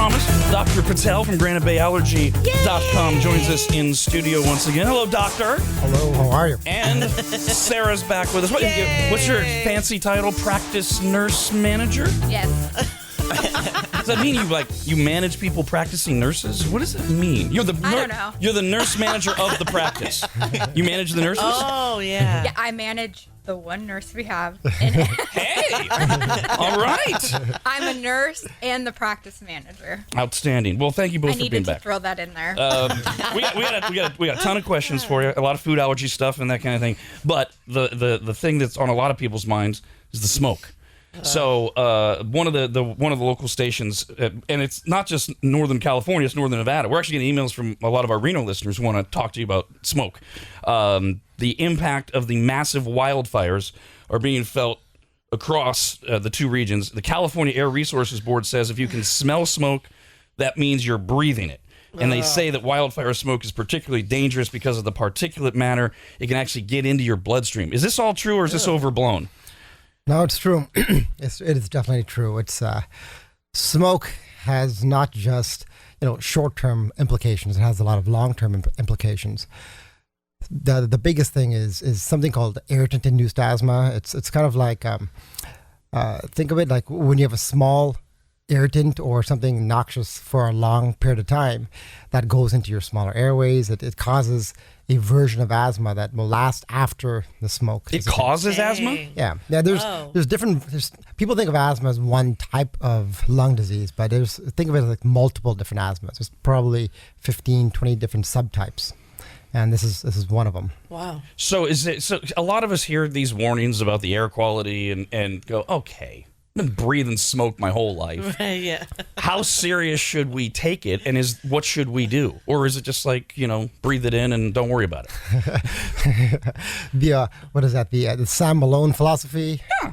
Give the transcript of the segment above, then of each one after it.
promised, Dr. Patel from GraniteBayAllergy.com joins us in studio once again. Hello, doctor. Hello, how are you? And Sarah's back with us. What's your fancy title? Practice nurse manager? Yes. Does that mean you manage people practicing nurses? What does it mean? I don't know. You're the nurse manager of the practice. You manage the nurses? Oh, yeah. Yeah, I manage the one nurse we have. And Hey! All right. I'm a nurse and the practice manager. Outstanding. Well, thank you both I for being needed to back. throw that in there. We got a ton of questions for you. A lot of food allergy stuff and that kind of thing. But the thing that's on a lot of people's minds is the smoke. So one of the local stations, and it's not just Northern California, it's Northern Nevada. We're actually getting emails from a lot of our Reno listeners who want to talk to you about smoke. The impact of the massive wildfires are being felt across the two regions. The California Air Resources Board says if you can smell smoke, that means you're breathing it. And they say that wildfire smoke is particularly dangerous because of the particulate matter. It can actually get into your bloodstream. Is this all true or is this overblown? No, it's true. It is definitely true. It's smoke has not just short-term implications. It has a lot of long-term implications. The biggest thing is something called irritant-induced asthma. It's kind of like think of it like when you have a small irritant or something noxious for a long period of time that goes into your smaller airways. It causes a version of asthma that will last after the smoke. It causes asthma? Yeah. There's people think of asthma as one type of lung disease, but think of it as like multiple different asthmas. There's probably 15, 20 different subtypes. And this is one of them. Wow. So a lot of us hear these warnings about the air quality and go, okay, I've been breathing smoke my whole life. Yeah. How serious should we take it, and what should we do? Or is it just like, breathe it in and don't worry about it? What is that? The Sam Malone philosophy? Yeah.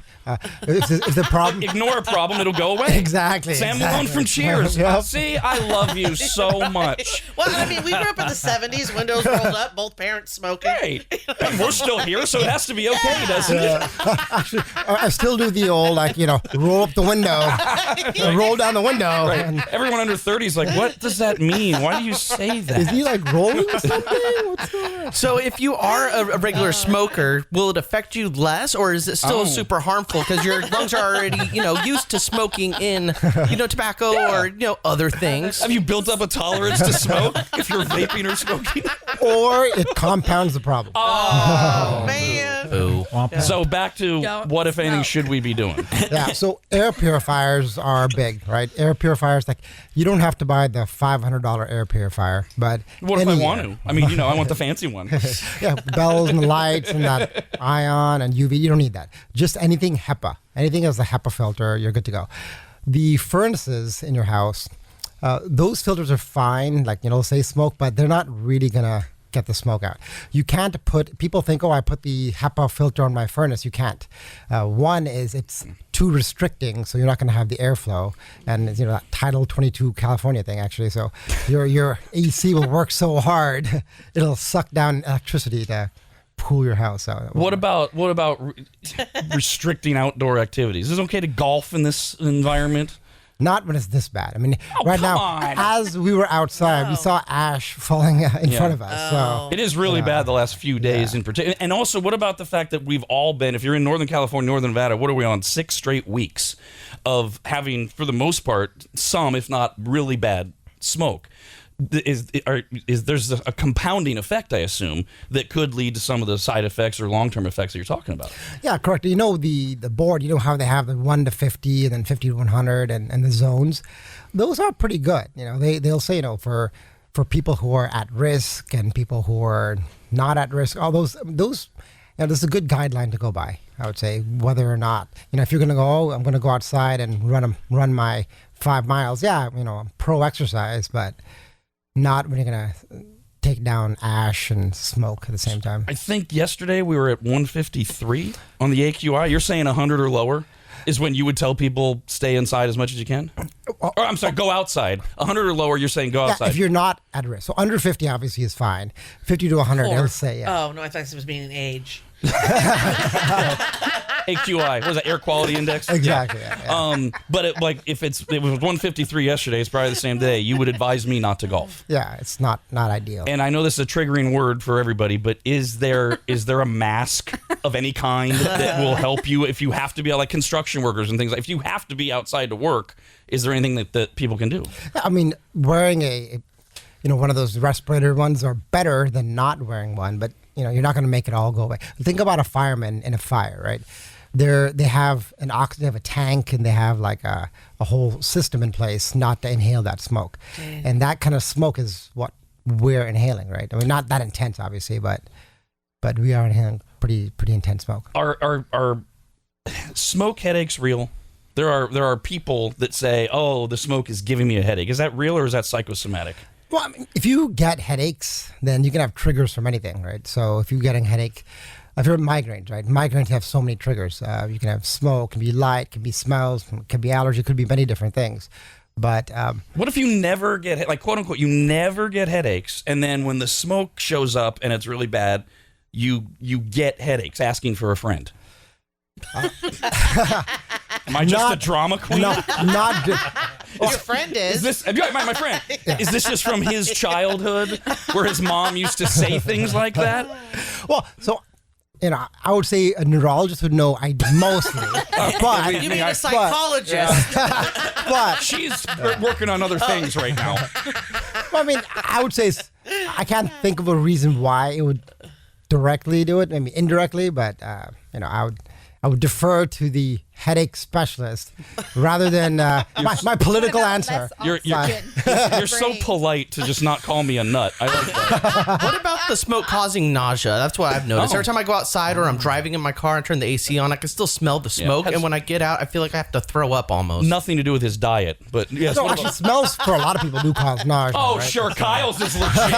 If the problem... Ignore a problem, it'll go away. Exactly. Sam Malone from Cheers. Yep. See, I love you so much. Well, I mean, we grew up in the 70s, windows rolled up, both parents smoking. Hey, we're still here, so it has to be okay, doesn't it? Actually, I still do the old, roll up the window, roll down the window. Right. And Everyone under 30 is like, what does that mean? Why do you say that? is he rolling something? What's going on? So if you are a regular smoker, will it affect you less, or is it still super harmful because your lungs are already, used to smoking in, tobacco or, other things? Have you built up a tolerance to smoke if you're vaping or smoking? Or it compounds the problem. Oh, man. Ooh. So back to what, if anything, should we be doing? Yeah, so air purifiers are big, right? Air purifiers, you don't have to buy the $500 air purifier, but What if I want to? I mean, I want the fancy one. Yeah, bells and lights and that ion and UV, you don't need that. Just anything HEPA. Anything as a HEPA filter, you're good to go. The furnaces in your house, those filters are fine, say smoke, but they're not really going to get the smoke out. You can't people think, I put the HEPA filter on my furnace. You can't. One is it's too restricting, so you're not going to have the airflow. And that Title 22 California thing, actually. So your AC will work so hard, it'll suck down electricity to cool your house out. What about restricting outdoor activities? Is it okay to golf in this environment? Not when it's this bad. I mean, come now, on. as we were outside, we saw ash falling in front of us. So It is really bad the last few days in particular. And also, what about the fact that we've all been, if you're in Northern California, Northern Nevada, what are we on? 6 straight weeks of having, for the most part, some, if not really bad, smoke. There's a compounding effect, I assume, that could lead to some of the side effects or long-term effects that you're talking about. Yeah, correct. The board, how they have the 1 to 50 and then 50 to 100 and the zones. Those are pretty good. They'll say, for people who are at risk and people who are not at risk, all those this is a good guideline to go by, I would say, whether or not, if you're going to go, I'm going to go outside and run my 5 miles. Yeah, I'm pro exercise, but not when you're going to take down ash and smoke at the same time. I think yesterday we were at 153 on the AQI. You're saying 100 or lower is when you would tell people stay inside as much as you can? Or I'm sorry, go outside. 100 or lower, you're saying go outside. If you're not at risk. So under 50 obviously is fine. 50 to 100, I would say, yeah. Oh, no, I thought it was being an age. AQI, what was that, air quality index? Exactly. Yeah. But if it was 153 yesterday, it's probably the same day. You would advise me not to golf. Yeah, it's not ideal. And I know this is a triggering word for everybody, but is there a mask of any kind that will help you if you have to be like construction workers and things like? If you have to be outside to work, is there anything that people can do? I mean, wearing one of those respirator ones are better than not wearing one, but you're not going to make it all go away. Think about a fireman in a fire, right? They have an oxygen, they have a tank, and they have like a whole system in place not to inhale that smoke. And that kind of smoke is what we're inhaling, right? I mean, not that intense, obviously, but we are inhaling pretty intense smoke. Are smoke headaches real? There are people that say, "Oh, the smoke is giving me a headache." Is that real or is that psychosomatic? Well, I mean, if you get headaches, then you can have triggers from anything, right? So if you're getting headache, if you're migraines, right? Migraines have so many triggers. You can have smoke, can be light, can be smells, can be allergy, could be many different things. But what if you never get, like, quote unquote, you never get headaches, and then when the smoke shows up and it's really bad, you get headaches? Asking for a friend. Am I just a drama queen? No, not just. Your friend Is this my friend? Is this just from his childhood, where his mom used to say things like that? Well, so I would say a neurologist would know mostly, but You mean a psychologist? but She's working on other things right now. I mean, I would say I can't think of a reason why it would directly do it. I mean, indirectly, but I would defer to the headache specialist rather than my political answer. You're so polite to just not call me a nut. I like that. What about the smoke causing nausea? That's what I've noticed. Oh. Every time I go outside or I'm driving in my car and turn the AC on, I can still smell the smoke. Has- And when I get out, I feel like I have to throw up almost. Nothing to do with his diet, but yes. No, what actually, about- smells for a lot of people do cause nausea. Oh, right? sure. Kyle's is legit.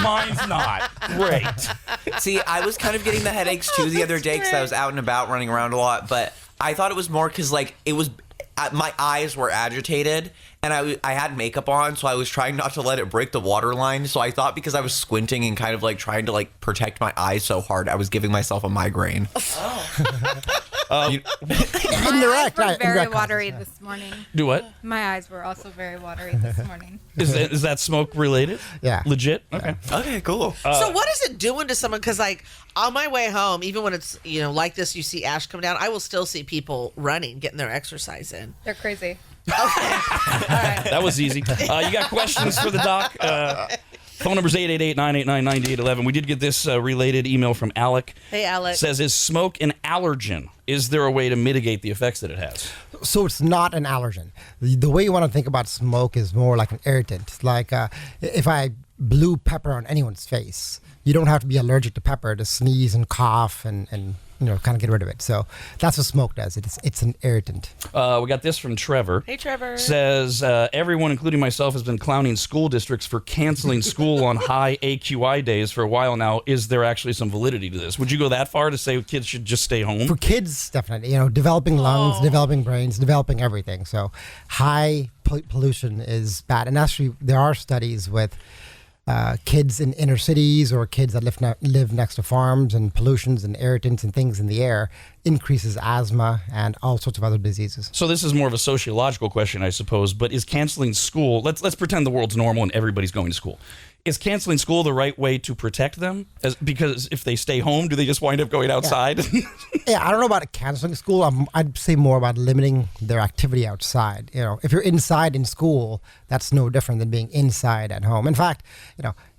Mine's not. Great. See, I was kind of getting the headaches too the other day because I was out and about running around a lot, but I thought it was more because my eyes were agitated and I had makeup on, so I was trying not to let it break the waterline. So I thought because I was squinting and kind of like trying to like protect my eyes so hard, I was giving myself a migraine. Indirect, Were right? very Indirect watery causes. this morning. Do what? My eyes were also very watery this morning. Is that smoke related? Yeah. Legit? Okay. Okay, cool. So what is it doing to someone? Because like on my way home, even when it's like this, you see ash come down. I will still see people running, getting their exercise in. They're crazy. That was easy. You got questions for the doc? Phone number's 888-989-9811. We did get this related email from Alec. Hey, Alec. Says, is smoke an allergen? Is there a way to mitigate the effects that it has? So it's not an allergen. The way you want to think about smoke is more like an irritant. Like if I blew pepper on anyone's face, you don't have to be allergic to pepper to sneeze and cough and kind of get rid of it. So that's what smoke does. It's an irritant. We got this from Trevor. Hey, Trevor. Says, everyone, including myself, has been clowning school districts for canceling school on high AQI days for a while now. Is there actually some validity to this? Would you go that far to say kids should just stay home? For kids, definitely. Developing lungs, developing brains, developing everything. So high pollution is bad. And actually, there are studies with kids in inner cities or kids that live next to farms, and pollutions and irritants and things in the air increases asthma and all sorts of other diseases. So this is more of a sociological question, I suppose, but is canceling school, let's pretend the world's normal and everybody's going to school. Is canceling school the right way to protect them? Because if they stay home, do they just wind up going outside? Yeah, I don't know about canceling school. I'd say more about limiting their activity outside. If you're inside in school, that's no different than being inside at home. In fact,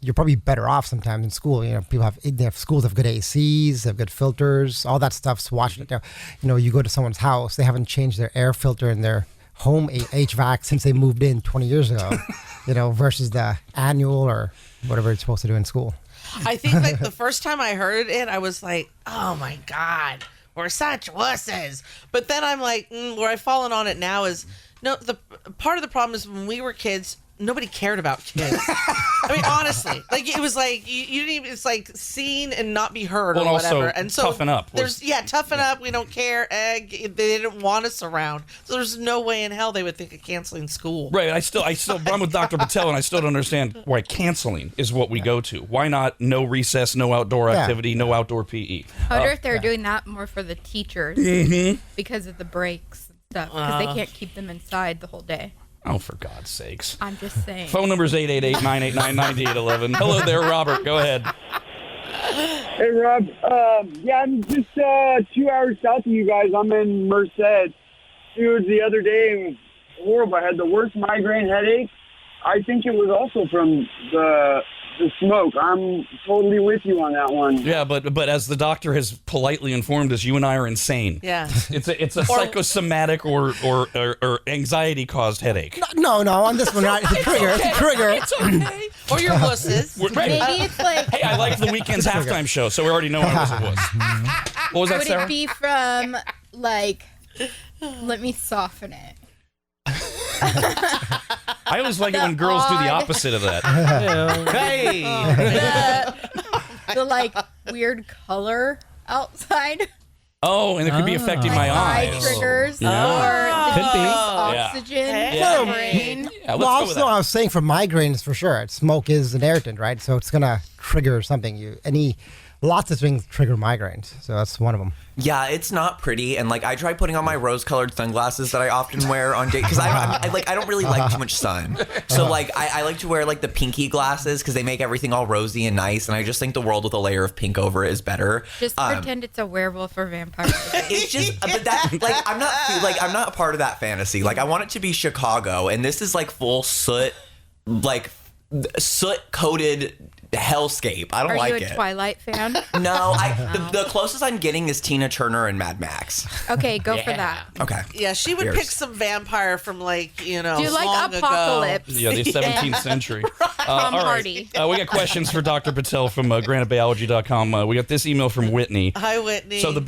you're probably better off sometimes in school. They have schools have good ACs, they have good filters, all that stuff's watching it. You go to someone's house, they haven't changed their air filter in their home HVAC since they moved in 20 years ago. Versus the annual or whatever it's supposed to do in school. I think like the first time I heard it, I was like, oh my God, we're such wusses. But then I'm like, where I've fallen on it now is, no, the part of the problem is when we were kids, nobody cared about kids. I mean, honestly, like it was like you didn't even. It's like seen and not be heard Well, or and also whatever. And so toughen up was- toughen up. We don't care. They didn't want us around, so there's no way in hell they would think of canceling school. Right. I still, I'm with Dr. Patel, and I still don't understand why canceling is what we go to. Why not no recess, no outdoor activity, no outdoor PE? I wonder if they're doing that more for the teachers because of the breaks and stuff, because they can't keep them inside the whole day. Oh, for God's sakes. I'm just saying. Phone number is 888-989-9811. Hello there, Robert. Go ahead. Hey, Rob. Yeah, I'm just 2 hours south of you guys. I'm in Merced. Dude, the other day, it was horrible. I had the worst migraine headache. I think it was also from the smoke. I'm totally with you on that one. Yeah, but as the doctor has politely informed us, you and I are insane. Yeah. It's a psychosomatic or anxiety caused headache. No, on this one, right? It's a trigger. It's a trigger. It's okay. Or your wusses. Right. Maybe it's like, Hey, I like the weekend's halftime show, so we already know what it was. What was that, would Sarah? it be from, like, let me soften it. I always like it when girls do the opposite of that. Hey. The like weird color outside. Oh, and it could be affecting my Eye eyes. triggers Yeah. or the Could be. oxygen Yeah. in the brain. Yeah, let's Well, go with also, that. I was saying for migraines for sure, smoke is an irritant, right? So it's gonna trigger something. Lots of things trigger migraines, so that's one of them. Yeah, it's not pretty, and like I try putting on my rose-colored sunglasses that I often wear on date because I don't really like too much sun. So like I like to wear like the pinky glasses because they make everything all rosy and nice, and I just think the world with a layer of pink over it is better. Just pretend it's a werewolf or vampire. It's just, but that like I'm not a part of that fantasy. Like I want it to be Chicago, and this is like full soot coated hellscape. I don't Are like you a it. Twilight fan? No, the closest I'm getting is Tina Turner and Mad Max. Okay, go for that. Okay. Yeah, she would Fierce. pick some vampire from like, Do you like long Apocalypse? Yeah, the 17th century. Tom all Hardy. right. We got questions for Dr. Patel from GraniteBayAllergy.com. We got this email from Whitney. Hi, Whitney. So the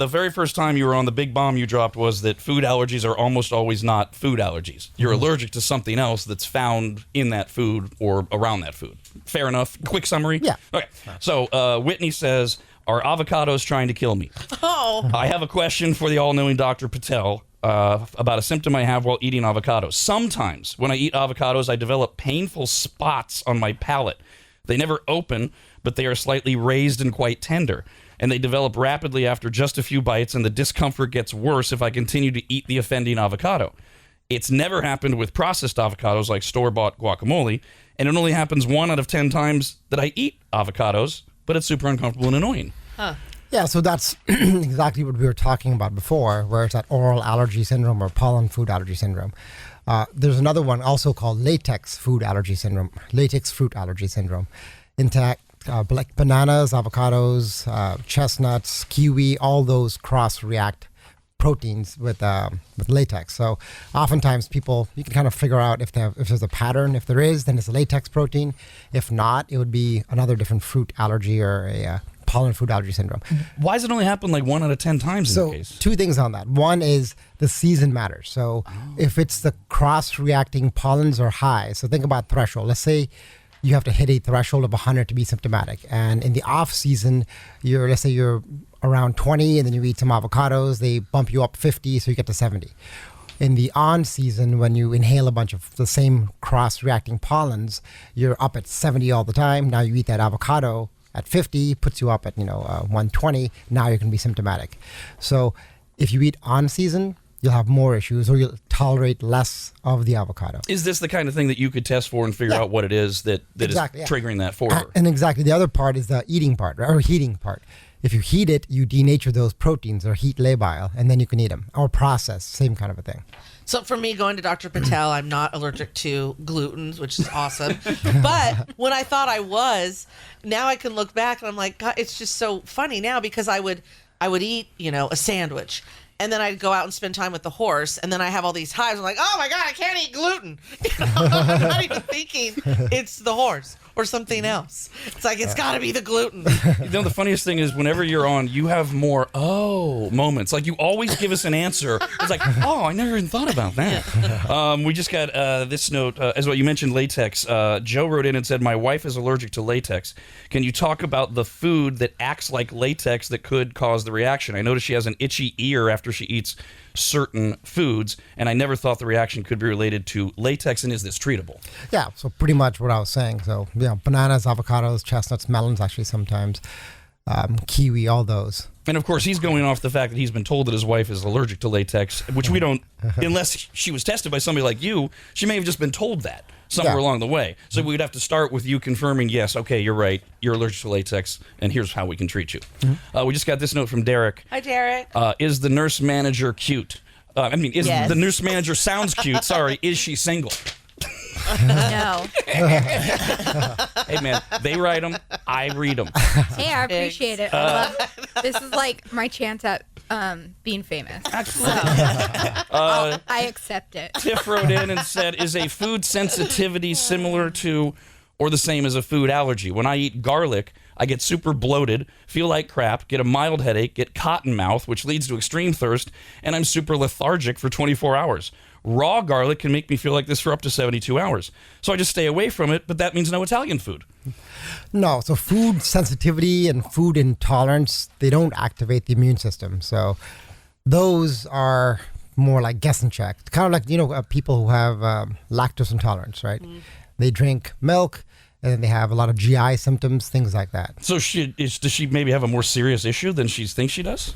very first time you were on, the big bomb you dropped was that food allergies are almost always not food allergies. You're allergic to something else that's found in that food or around that food. Fair enough. Quick summary? Yeah. Okay. So Whitney says, are avocados trying to kill me? Oh. I have a question for the all-knowing Dr. Patel about a symptom I have while eating avocados. Sometimes when I eat avocados, I develop painful spots on my palate. They never open, but they are slightly raised and quite tender. And they develop rapidly after just a few bites, and the discomfort gets worse if I continue to eat the offending avocado. It's never happened with processed avocados like store-bought guacamole, and it only happens 1 out of 10 times that I eat avocados, but it's super uncomfortable and annoying. Yeah, so that's exactly what we were talking about before, where it's that oral allergy syndrome or pollen food allergy syndrome. There's another one also called latex food allergy syndrome, latex fruit allergy syndrome. Like bananas, avocados, chestnuts, kiwi, all those cross-react proteins with latex. So oftentimes people, you can kind of figure out if there's a pattern. If there is, then it's a latex protein. If not, it would be another different fruit allergy or a pollen food allergy syndrome. Why does it only happen like 1 out of 10 times in the case? Two things on that. One is the season matters. So if it's the cross-reacting pollens are high, so think about threshold. Let's say you have to hit a threshold of 100 to be symptomatic. And in the off season, let's say you're around 20 and then you eat some avocados, they bump you up 50, so you get to 70. In the on season, when you inhale a bunch of the same cross-reacting pollens, you're up at 70 all the time. Now you eat that avocado at 50, puts you up at 120. Now you're going to be symptomatic. So if you eat on season, you'll have more issues, or you'll tolerate less of the avocado. Is this the kind of thing that you could test for and figure out what it is that Exactly, is yeah. triggering that for her? And exactly, the other part is the eating part, or heating part. If you heat it, you denature those proteins or heat labile, and then you can eat them. Or process, same kind of a thing. So for me, going to Dr. Patel, I'm not allergic to gluten, which is awesome. But when I thought I was, now I can look back and I'm like, God, it's just so funny now because I would eat, a sandwich. and then I'd go out and spend time with the horse, and then I have all these hives. I'm like, oh my God, I can't eat gluten. I'm not even thinking it's the horse or something else. It's like, it's got to be the gluten. The funniest thing is whenever you're on, you have more moments. Like you always give us an answer. It's like, oh, I never even thought about that. We just got this note, as what you mentioned, latex. Joe wrote in and said, my wife is allergic to latex. Can you talk about the food that acts like latex that could cause the reaction? I noticed she has an itchy ear after she eats certain foods, and I never thought the reaction could be related to latex, and is this treatable? Yeah, so pretty much what I was saying. So, bananas, avocados, chestnuts, melons, actually sometimes, kiwi, all those. And of course, he's going off the fact that he's been told that his wife is allergic to latex, which we don't, unless she was tested by somebody like you, she may have just been told that somewhere along the way. So we'd have to start with you confirming, yes, okay, you're right, you're allergic to latex, and here's how we can treat you. We just got this note from Derek. Hi, Derek. Is the nurse manager cute? Yes. The nurse manager sounds cute? Sorry, is she single? No. Hey, man, they write them, I read them. Hey, I appreciate it. This is like my chance at being famous. Absolutely. I accept it. Tiff wrote in and said, is a food sensitivity similar to or the same as a food allergy? When I eat garlic, I get super bloated, feel like crap, get a mild headache, get cotton mouth, which leads to extreme thirst, and I'm super lethargic for 24 hours. Raw garlic can make me feel like this for up to 72 hours. So I just stay away from it, but that means no Italian food. No, so food sensitivity and food intolerance, they don't activate the immune system. So those are more like guess and check. Kind of like, people who have lactose intolerance, right? They drink milk and then they have a lot of GI symptoms, things like that. So does she maybe have a more serious issue than she thinks she does?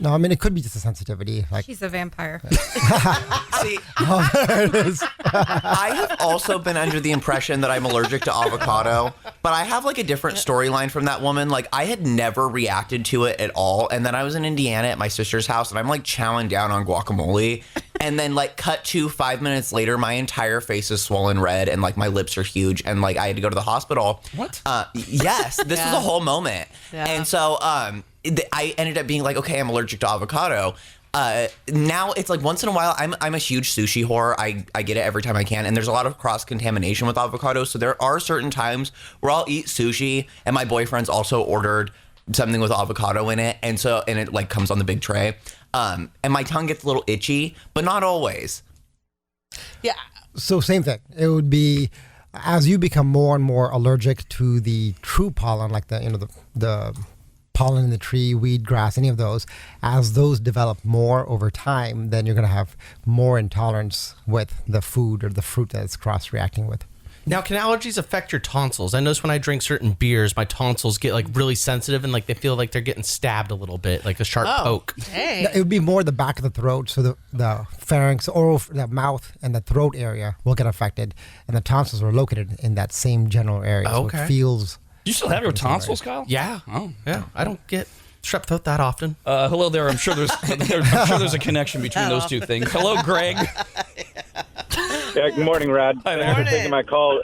No, I mean, it could be just a sensitivity. Like, She's a vampire. See, I have also been under the impression that I'm allergic to avocado, but I have like a different storyline from that woman. Like, I had never reacted to it at all, and then I was in Indiana at my sister's house, and I'm like chowing down on guacamole, and then like cut to 5 minutes later, my entire face is swollen red, and like my lips are huge, and like I had to go to the hospital. What? Yes, this was a whole moment, and so I ended up being like, okay, I'm allergic to avocado. Now it's like once in a while, I'm a huge sushi whore. I get it every time I can, and there's a lot of cross contamination with avocado. So there are certain times where I'll eat sushi, and my boyfriend's also ordered something with avocado in it, and it like comes on the big tray, and my tongue gets a little itchy, but not always. Yeah. so same thing. It would be as you become more and more allergic to the true pollen, like the pollen in the tree, weed, grass, any of those, as those develop more over time, then you're going to have more intolerance with the food or the fruit that it's cross-reacting with. Now, can allergies affect your tonsils? I notice when I drink certain beers, my tonsils get like really sensitive and like they feel like they're getting stabbed a little bit, like a sharp poke. Dang. It would be more the back of the throat, so the pharynx, oral, the mouth, and the throat area will get affected, and the tonsils are located in that same general area. So Okay. it feels. You still have your tonsils, Kyle? Yeah. Oh. Yeah. I don't get strep throat that often. Hello there. I'm sure there's a connection between those two things. Hello, Greg. Yeah, good morning, Rad. Hi, Thanks for morning. taking my call.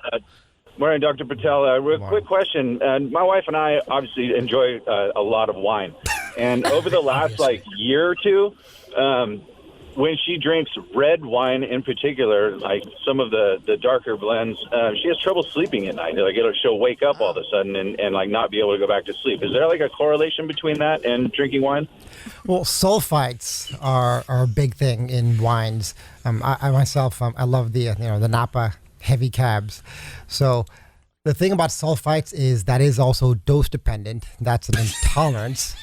Morning, Dr. Patel. Quick question. My wife and I obviously enjoy a lot of wine. And over the last, year or two, when she drinks red wine in particular, like some of the darker blends, she has trouble sleeping at night. She'll wake up all of a sudden and not be able to go back to sleep. Is there a correlation between that and drinking wine? Well, sulfites are a big thing in wines. I myself, I love the Napa heavy cabs. So the thing about sulfites is that is also dose dependent. That's an intolerance.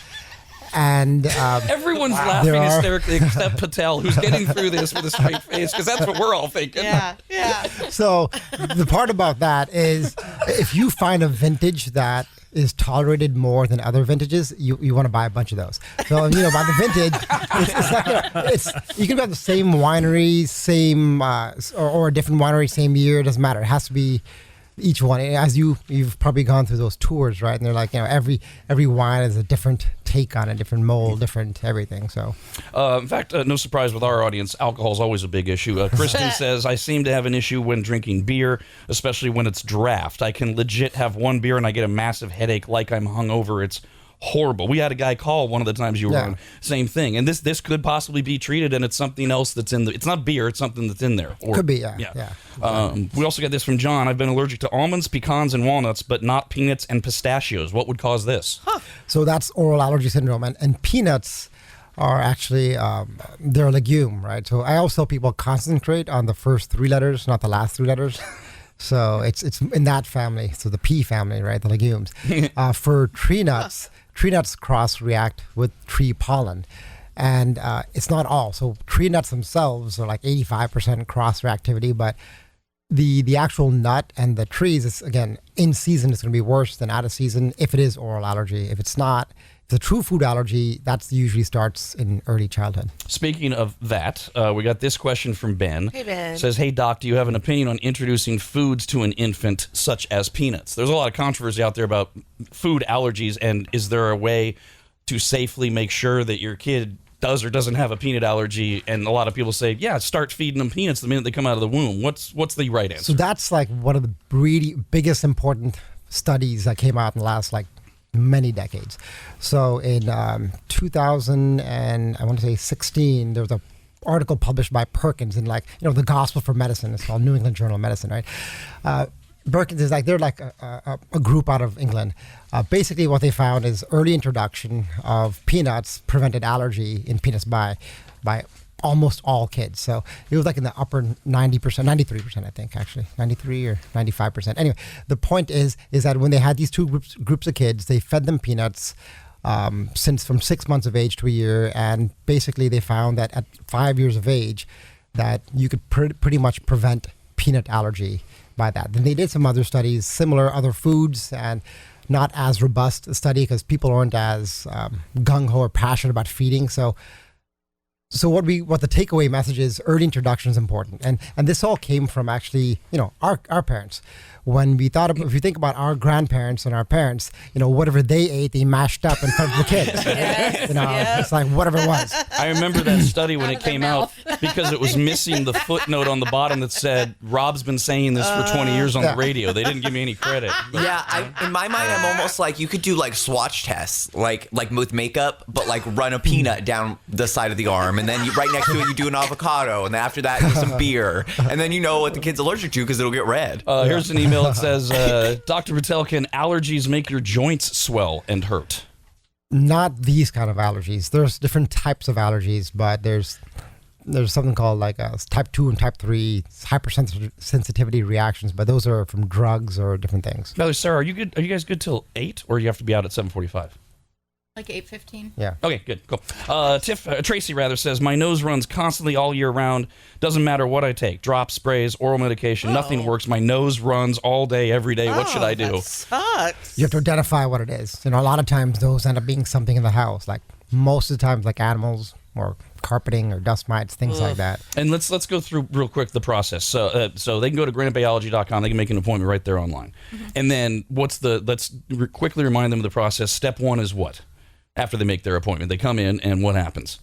And Everyone's laughing There are- hysterically except Patel, who's getting through this with a straight face, because that's what we're all thinking. Yeah. so the part about that is if you find a vintage that is tolerated more than other vintages, you want to buy a bunch of those. So by the vintage, it's like you can have the same winery, same or a different winery, same year. It doesn't matter. It has to be each one. As you've probably gone through those tours, right? And they're like, every wine is a different take on it, different mold, different everything. So, In fact, no surprise with our audience, alcohol is always a big issue. Kristen says, I seem to have an issue when drinking beer, especially when it's draft. I can legit have one beer and I get a massive headache like I'm hungover. It's horrible. We had a guy call one of the times you were Yeah. on, same thing. And this could possibly be treated, and it's something else that's in the. It's not beer. It's something that's in there. Or, Could be, yeah. We also got this from John. I've been allergic to almonds, pecans, and walnuts, but not peanuts and pistachios. What would cause this? So that's oral allergy syndrome, and peanuts are actually they're a legume, right? So I always tell people concentrate on the first 3 letters, not the last 3 letters. So it's in that family, so the pea family, right? The legumes. For tree nuts cross-react with tree pollen. And it's not all. So tree nuts themselves are like 85% cross-reactivity, but the actual nut and the trees is, again, in season it's going to be worse than out of season if it is oral allergy. If it's not, the true food allergy, that usually starts in early childhood. Speaking of that, we got this question from Ben. Hey, Ben. Says, hey, Doc, do you have an opinion on introducing foods to an infant, such as peanuts? There's a lot of controversy out there about food allergies, and is there a way to safely make sure that your kid does or doesn't have a peanut allergy? And a lot of people say, yeah, start feeding them peanuts the minute they come out of the womb. What's the right answer? So that's like one of the really biggest important studies that came out in the last many decades. So in 2000 and I want to say 16, there was a article published by Perkins in the Gospel for Medicine. It's called New England Journal of Medicine, right? Perkins is they're like a group out of England. Basically, what they found is early introduction of peanuts prevented allergy in peanuts by almost all kids. So it was like in the upper 90%, 93%, I think, actually, 93 or 95%. Anyway, the point is that when they had these two groups of kids, they fed them peanuts since from 6 months of age to a year, and basically they found that at 5 years of age, that you could pretty much prevent peanut allergy by that. Then they did some other studies, similar other foods, and not as robust a study because people aren't as gung-ho or passionate about feeding. So what the takeaway message is, early introduction is important, and this all came from actually our parents. When we thought if you think about our grandparents and our parents, whatever they ate, they mashed up and fed the kids. It's like whatever it was. I remember that study when it came out because it was missing the footnote on the bottom that said, Rob's been saying this for 20 years on the radio. They didn't give me any credit. But, Yeah, in my mind, I'm almost like you could do like swatch tests, like with makeup, but like run a peanut down the side of the arm, and then right next to it you do an avocado, and then after that some beer, and then you know what the kid's allergic to because it'll get red. Here's an email. It says, Dr. Patel, can allergies make your joints swell and hurt? Not these kind of allergies. There's different types of allergies, but there's something called type 2 and type 3 hypersensitivity reactions, but those are from drugs or different things. Now, Sarah, are you good? Are you guys good till 8, or you have to be out at 7:45? Like 8:15. Yeah. Okay, good, cool. Tracy says, my nose runs constantly all year round. Doesn't matter what I take. Drops, sprays, oral medication, nothing works. My nose runs all day, every day. What should I do? That sucks. You have to identify what it is. A lot of times those end up being something in the house, like most of the times like animals or carpeting or dust mites, things like that. And let's go through real quick the process. So they can go to granitebayallergy.com. They can make an appointment right there online. Mm-hmm. And then let's quickly remind them of the process. Step 1 is what? After they make their appointment, they come in, and what happens?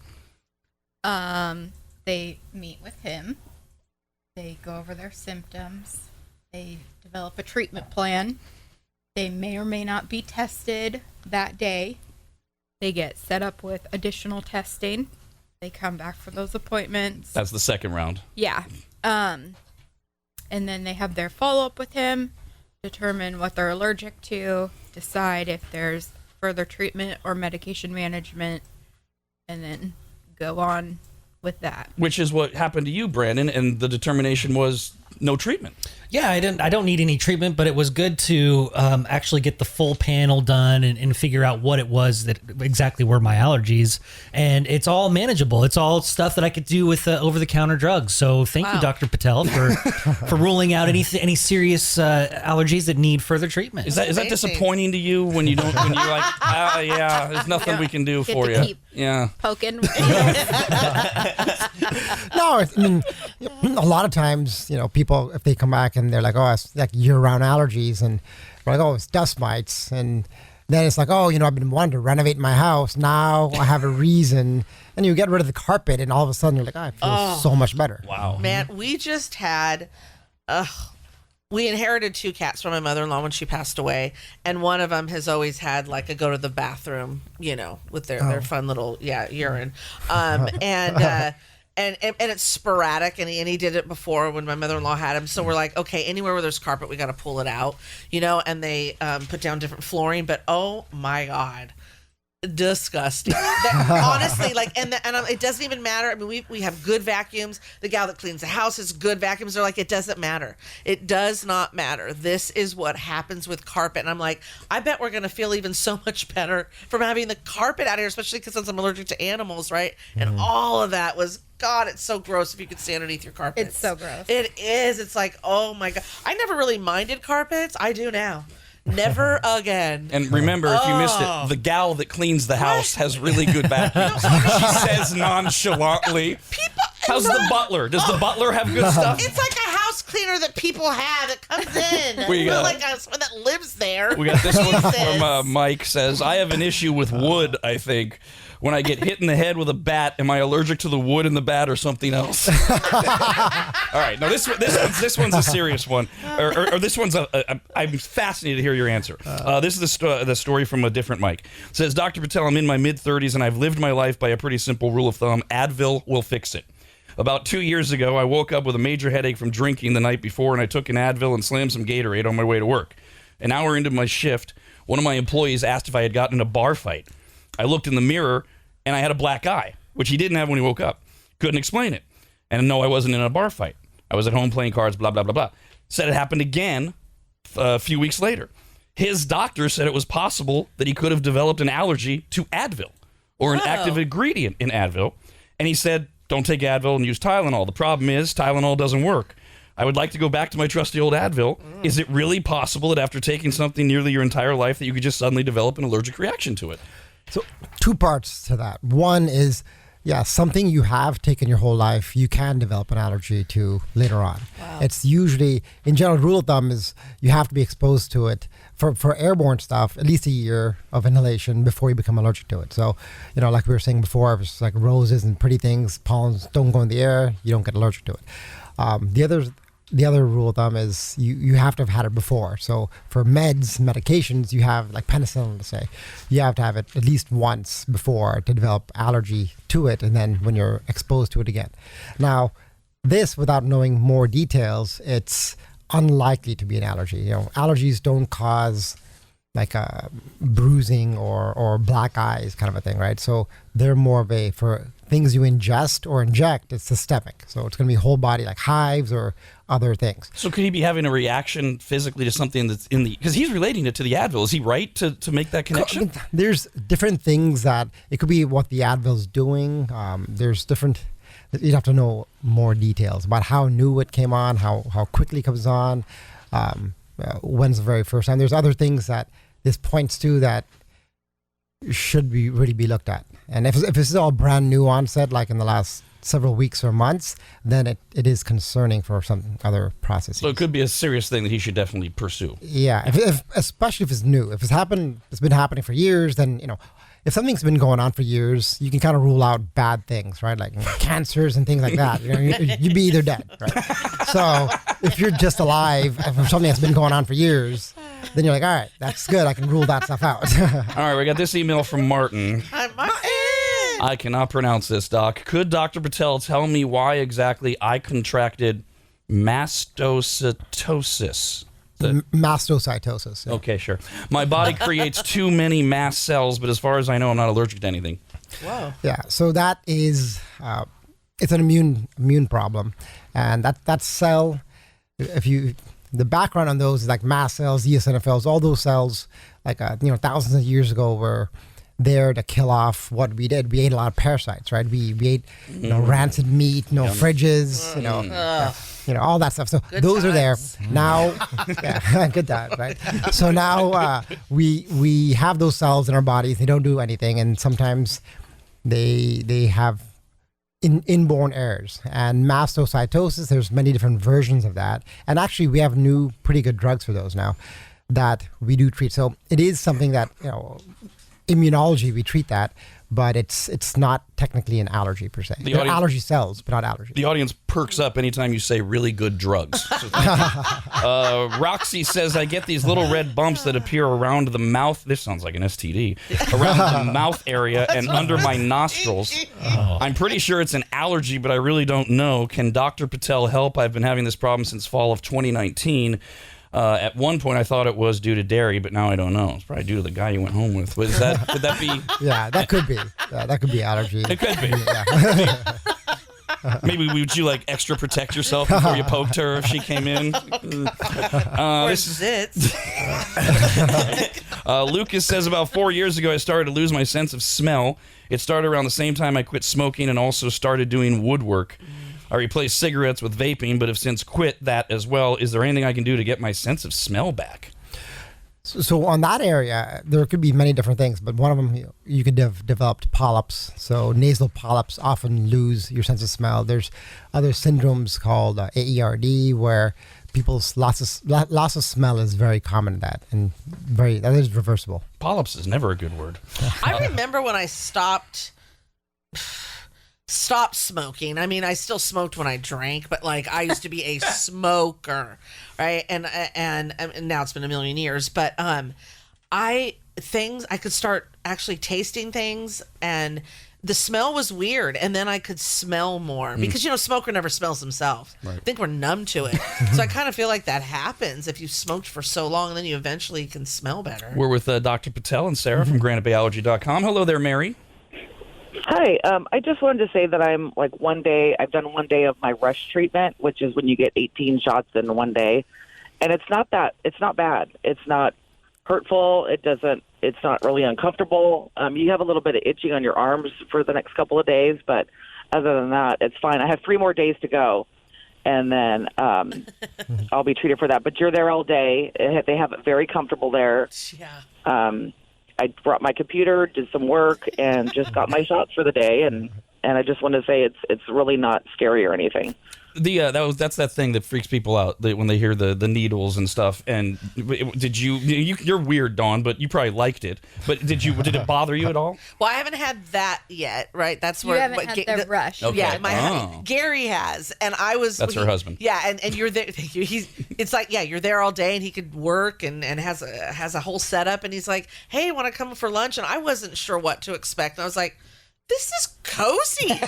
They meet with him. They go over their symptoms. They develop a treatment plan. They may or may not be tested that day. They get set up with additional testing. They come back for those appointments. That's the second round. Yeah. And then they have their follow-up with him, determine what they're allergic to, decide if there's further treatment or medication management, and then go on with that. Which is what happened to you, Brandon, and the determination was no treatment. Yeah, I don't need any treatment, but it was good to actually get the full panel done and figure out what it was that exactly were my allergies. And it's all manageable. It's all stuff that I could do with over-the-counter drugs. So thank you, Dr. Patel, for ruling out any serious allergies that need further treatment. Is that disappointing to you when you're like, yeah, there's nothing we can do Get for to you? keep Yeah. poking. No, I mean, a lot of times, people, if they come back and they're like, oh, it's like year-round allergies, and we're like, oh, it's dust mites, and then it's like, oh, I've been wanting to renovate my house. Now I have a reason, and you get rid of the carpet, and all of a sudden you're like, oh, I feel so much better. Wow. Man, we just had we inherited 2 cats from my mother-in-law when she passed away, and one of them has always had like a go to the bathroom, with their fun little urine, and it's sporadic, and he did it before when my mother-in-law had him. So we're like, okay, anywhere where there's carpet, we got to pull it out, and they put down different flooring. But oh my God, disgusting. Honestly, it doesn't even matter. I mean, we have good vacuums. The gal that cleans the house has good vacuums. They're like, it doesn't matter. It does not matter. This is what happens with carpet. And I'm like, I bet we're gonna feel even so much better from having the carpet out here, especially because since I'm allergic to animals, right? And all of that was. God, it's so gross if you could stay underneath your carpet. It's so gross. It is. It's like, oh my God. I never really minded carpets. I do now. Never again. And remember, if you missed it, the gal that cleans the house has really good vacuums. She says nonchalantly. How's the butler? Does the butler have good stuff? It's like a house cleaner that people have that comes in. We got, like someone that lives there. We got this one from Mike says, I have an issue with wood, I think. When I get hit in the head with a bat, am I allergic to the wood in the bat or something else? All right, now this one's a serious one, or this one's I'm fascinated to hear your answer. This is the story from a different Mike. It says, Dr. Patel, I'm in my mid-30s and I've lived my life by a pretty simple rule of thumb: Advil will fix it. About 2 years ago, I woke up with a major headache from drinking the night before, and I took an Advil and slammed some Gatorade on my way to work. An hour into my shift, one of my employees asked if I had gotten in a bar fight. I looked in the mirror, and I had a black eye, which he didn't have when he woke up. Couldn't explain it. And no, I wasn't in a bar fight. I was at home playing cards, blah, blah, blah, blah. Said it happened again a few weeks later. His doctor said it was possible that he could have developed an allergy to Advil or an active ingredient in Advil. And he said, don't take Advil and use Tylenol. The problem is Tylenol doesn't work. I would like to go back to my trusty old Advil. Is it really possible that after taking something nearly your entire life that you could just suddenly develop an allergic reaction to it? So 2 parts to that. One is, something you have taken your whole life, you can develop an allergy to later on. Wow. It's usually, in general, rule of thumb is you have to be exposed to it for airborne stuff, at least a year of inhalation before you become allergic to it. So, like we were saying before, if it's like roses and pretty things, pollens don't go in the air, you don't get allergic to it. The other rule of thumb is you have to have had it before. So for medications, you have like penicillin, let's say, you have to have it at least once before to develop allergy to it, and then when you're exposed to it again. Now, this, without knowing more details, it's unlikely to be an allergy. Allergies don't cause like a bruising or black eyes kind of a thing, right? So they're more of for things you ingest or inject, it's systemic. So it's going to be whole body, like hives or other things. So could he be having a reaction physically to something that's in the... Because he's relating it to the Advil. Is he right to make that connection? There's different things that... It could be what the Advil's doing. There's different... You'd have to know more details about how new it came on, how quickly it comes on, when's the very first time. There's other things that this points to that should really be looked at. And if this is all brand new onset, like in the last several weeks or months, then it is concerning for some other processes. So it could be a serious thing that he should definitely pursue. Yeah, especially if it's new. If it's been happening for years, then, if something's been going on for years, you can kind of rule out bad things, right? Like cancers and things like that. You'd be either dead, right? So if you're just alive from something that's been going on for years, then you're like, all right, that's good. I can rule that stuff out. All right, we got this email from Martin. Hi, Martin. I cannot pronounce this, Doc. Could Dr. Patel tell me why exactly I contracted mastocytosis? Mastocytosis. Yeah. Okay, sure. My body creates too many mast cells, but as far as I know, I'm not allergic to anything. Whoa. Yeah, so that is, it's an immune problem. And that cell, the background on those is like mast cells, eosinophils, all those cells, like, thousands of years ago were there to kill off what we did. We ate a lot of parasites, right? We ate, rancid meat, fridges, all that stuff. So good those times. are there now. Yeah, good times, right? So now we have those cells in our bodies. They don't do anything, and sometimes they have inborn errors. And mastocytosis, there's many different versions of that. And actually, we have new, pretty good drugs for those now that we do treat. So it is something that immunology, we treat that, but it's not technically an allergy per se. The They're audience- allergy cells, but not allergy. The audience perks up anytime you say really good drugs. So Roxy says, I get these little red bumps that appear around the mouth. This sounds like an STD. Around the mouth area and under my nostrils. I'm pretty sure it's an allergy, but I really don't know. Can Dr. Patel help? I've been having this problem since fall of 2019. At one point, I thought it was due to dairy, but now I don't know. It's probably due to the guy you went home with. Could that be? Yeah, that could be. That could be allergy. It could be. Yeah. Maybe would you like extra protect yourself before you poked her if she came in? Or zits. Lucas says about 4 years ago I started to lose my sense of smell. It started around the same time I quit smoking and also started doing woodwork. I replaced cigarettes with vaping, but have since quit that as well. Is there anything I can do to get my sense of smell back? So on that area, there could be many different things, but one of them, you could have developed polyps. So nasal polyps often lose your sense of smell. There's other syndromes called AERD, where people's loss of smell is very common in that, and that is reversible. Polyps is never a good word. I remember when I stopped smoking. I mean, I still smoked when I drank, but like I used to be a smoker, right? And now it's been a million years, but I could start actually tasting things, and the smell was weird, and then I could smell more because smoker never smells himself. Right. I think we're numb to it. So I kind of feel like that happens if you smoked for so long, and then you eventually can smell better. We're with Dr. Patel and Sarah from GraniteBayAllergy.com. Hello there, Mary. Hi, I just wanted to say that I've done 1 day of my rush treatment, which is when you get 18 shots in 1 day. And it's not bad. It's not hurtful. It's not really uncomfortable. You have a little bit of itching on your arms for the next couple of days, but other than that, it's fine. I have 3 more days to go, and then I'll be treated for that. But you're there all day. They have it very comfortable there. Yeah. I brought my computer, did some work, and just got my shots for the day. And I just want to say it's really not scary or anything. That's that thing that freaks people out when they hear the needles and stuff. And did you're weird, Dawn, but you probably liked it. But did it bother you at all? Well, I haven't had that yet, right? That's You where haven't had the rush. Okay. Yeah, Gary has, and I was. That's her husband. Yeah, and you're there. It's like you're there all day, and he could work and has a whole setup, and he's like, "Hey, want to come for lunch?" And I wasn't sure what to expect, and I was like, this is cozy.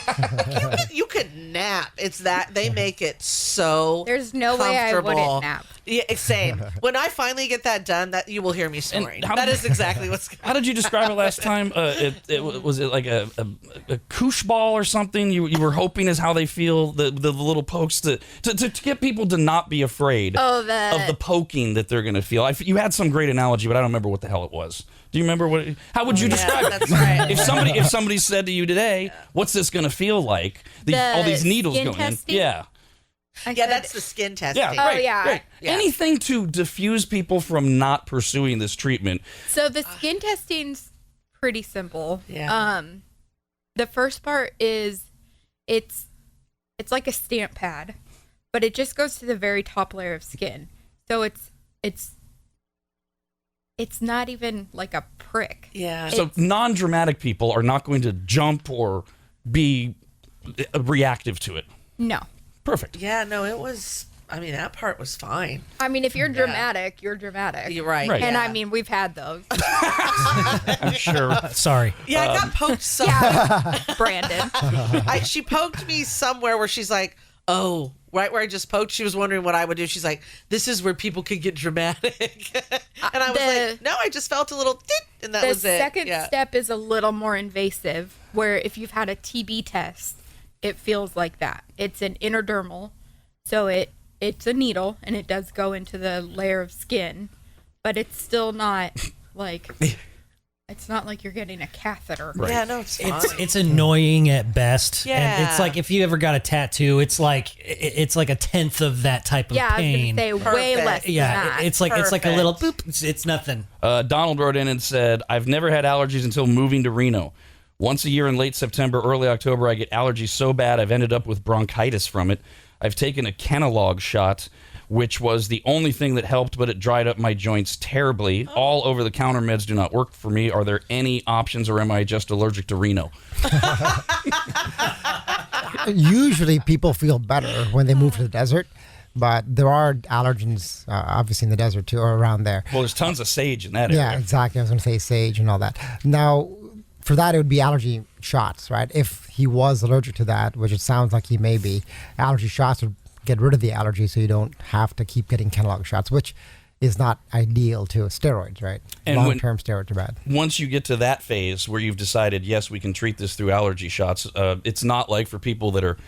You could nap. It's that they make it so. There's no way I wouldn't nap. Yeah, same. When I finally get that done, that you will hear me snoring. That is exactly what's. How did you describe it last time? Was it like a koosh ball or something? You were hoping is how they feel the little pokes to get people to not be afraid of the poking that they're going to feel. You had some great analogy, but I don't remember what the hell it was. Do you remember how would you describe it? That's right. If somebody said to you today, "What's this going to feel like?" All these needles going testing? in. Yeah. That's the skin testing. Yeah, right, yeah. right. Yeah. Anything to diffuse people from not pursuing this treatment. So the skin testing's pretty simple. Yeah. The first part is it's like a stamp pad, but it just goes to the very top layer of skin. So it's not even like a prick. Yeah. So non-dramatic people are not going to jump or be reactive to it. No. Perfect. Yeah, no, it was. I mean, that part was fine. I mean, if you're dramatic, you're dramatic. You're right. Right. And yeah. I mean, we've had those. I'm sure. Sorry. Yeah, I got poked somewhere. Yeah, Brandon. She poked me somewhere where she's like, "Oh, right where I just poked." She was wondering what I would do. She's like, "This is where people could get dramatic," and I was like, "No, I just felt a little dip, and that was it." The second Yeah. step is a little more invasive, where if you've had a TB test, it feels like that. It's an intradermal, so it's a needle, and it does go into the layer of skin, but it's still not like it's not like you're getting a catheter. Right. Yeah, no, it's fine. It's annoying at best. Yeah. And it's like if you ever got a tattoo, it's like a tenth of that type of Yeah, pain. I was gonna say way Perfect. less than Yeah, that. it's like a little boop. Perfect. It's nothing. Donald wrote in and said, "I've never had allergies until moving to Reno. Once a year in late September, early October, I get allergies so bad I've ended up with bronchitis from it. I've taken a Kenalog shot. which was the only thing that helped, but it dried up my joints terribly. All over-the-counter meds do not work for me. Are there any options, or am I just allergic to Reno? Usually people feel better when they move to the desert, but there are allergens, obviously, in the desert too, or around there. Well, there's tons of sage in that area. Yeah, exactly. I was going to say sage and all that. Now, for that, it would be allergy shots, right? If he was allergic to that, which it sounds like he may be, allergy shots would get rid of the allergy so you don't have to keep getting Kenalog shots, which is not ideal to steroids, right? And long-term steroids are bad. Once you get to that phase where you've decided, yes, we can treat this through allergy shots, it's not like for people that are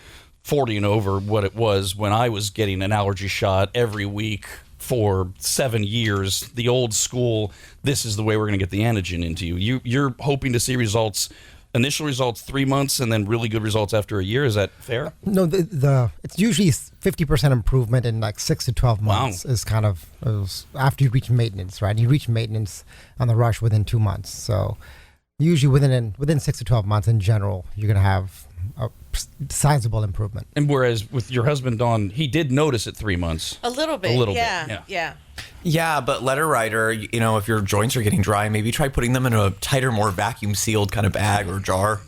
40 and over what it was when I was getting an allergy shot every week for 7 years, the old school, this is the way we're going to get the antigen into you. You're hoping to see results, initial results 3 months, and then really good results after a year. Is that fair? No, it's usually 50% improvement in like 6 to 12 months is kind of after you reach maintenance, right? You reach maintenance on the rush within 2 months. So usually within 6 to 12 months in general, you're going to have a sizable improvement. And whereas with your husband, Dawn, he did notice at 3 months. A little bit. Yeah. Yeah, but letter writer, if your joints are getting dry, maybe try putting them in a tighter, more vacuum sealed kind of bag or jar.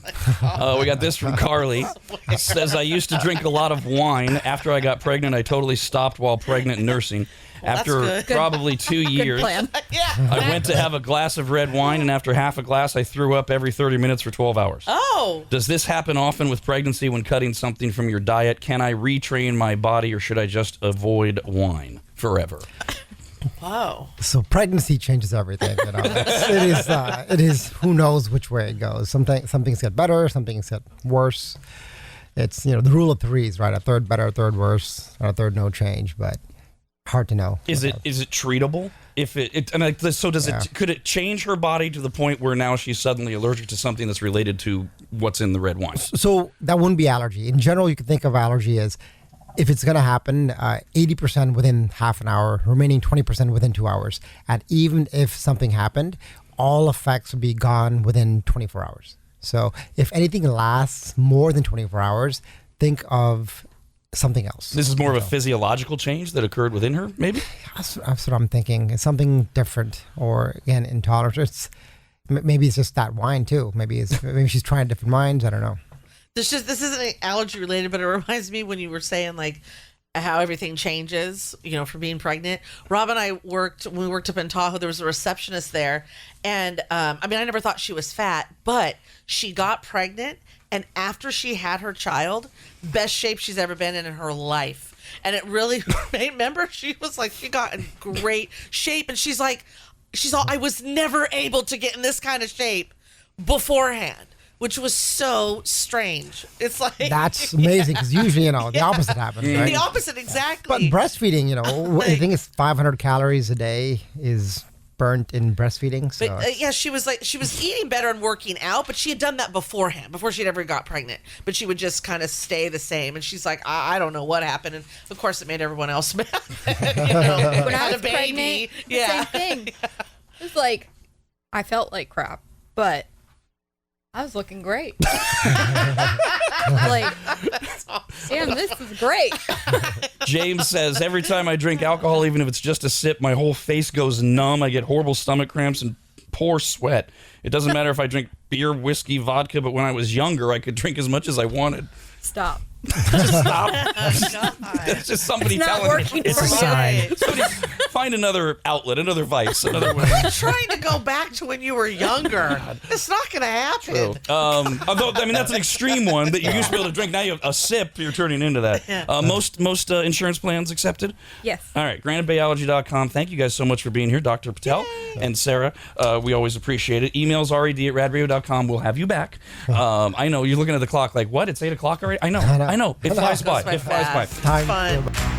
We got this from Carly. It says, I used to drink a lot of wine. After I got pregnant, I totally stopped while pregnant and nursing. After probably 2 years, I went to have a glass of red wine, and after half a glass, I threw up every 30 minutes for 12 hours. Oh. Does this happen often with pregnancy when cutting something from your diet? Can I retrain my body, or should I just avoid wine forever? Wow. So pregnancy changes everything. It is who knows which way it goes. Some things get better, some things get worse. It's the rule of threes, right? A third better, a third worse, and a third no change, but hard to know. Is it treatable? If could it change her body to the point where now she's suddenly allergic to something that's related to what's in the red wine? So that wouldn't be allergy. In general, you could think of allergy as if it's going to happen, 80% within half an hour, remaining 20% within 2 hours. And even if something happened, all effects would be gone within 24 hours. So if anything lasts more than 24 hours, think of something else. This is more of a physiological change that occurred within her, maybe? That's what I'm thinking. It's something different, or again, intolerance. Maybe it's just that wine too. Maybe she's trying different wines. I don't know. This isn't allergy related, but it reminds me when you were saying like how everything changes, for being pregnant. Rob and I when we worked up in Tahoe, there was a receptionist there. And I never thought she was fat, but she got pregnant. And after she had her child, best shape she's ever been in her life. And it really remember, she was like, she got in great shape. And she's all, I was never able to get in this kind of shape beforehand, which was so strange. It's like, that's amazing, because usually, the opposite happens, right? The opposite, exactly. But breastfeeding, I think it's 500 calories a day is burnt in breastfeeding. So but she was eating better and working out, but she had done that beforehand, before she'd ever got pregnant. But she would just kind of stay the same. And she's like, I don't know what happened. And of course, it made everyone else mad. When I was pregnant, same thing. It's like, I felt like crap, but I was looking great. Damn, this is great. James says, every time I drink alcohol, even if it's just a sip, my whole face goes numb. I get horrible stomach cramps and pour sweat. It doesn't matter if I drink beer, whiskey, vodka, but when I was younger, I could drink as much as I wanted. Stop. Just stop. It's just somebody telling me. It's a sign. Find another outlet, another vice, another way. Trying to go back to when you were younger. It's not going to happen. True. Although, that's an extreme one that you used to be able to drink. Now you have a sip, you're turning into that. Yeah. Most insurance plans accepted? Yes. All right, GraniteBayAllergy.com. Thank you guys so much for being here, Dr. Patel and Sarah. We always appreciate it. Emails rad@radradio.com. We'll have you back. I know, you're looking at the clock like, what? It's 8 o'clock already? I know. It flies by. It flies by. Fun.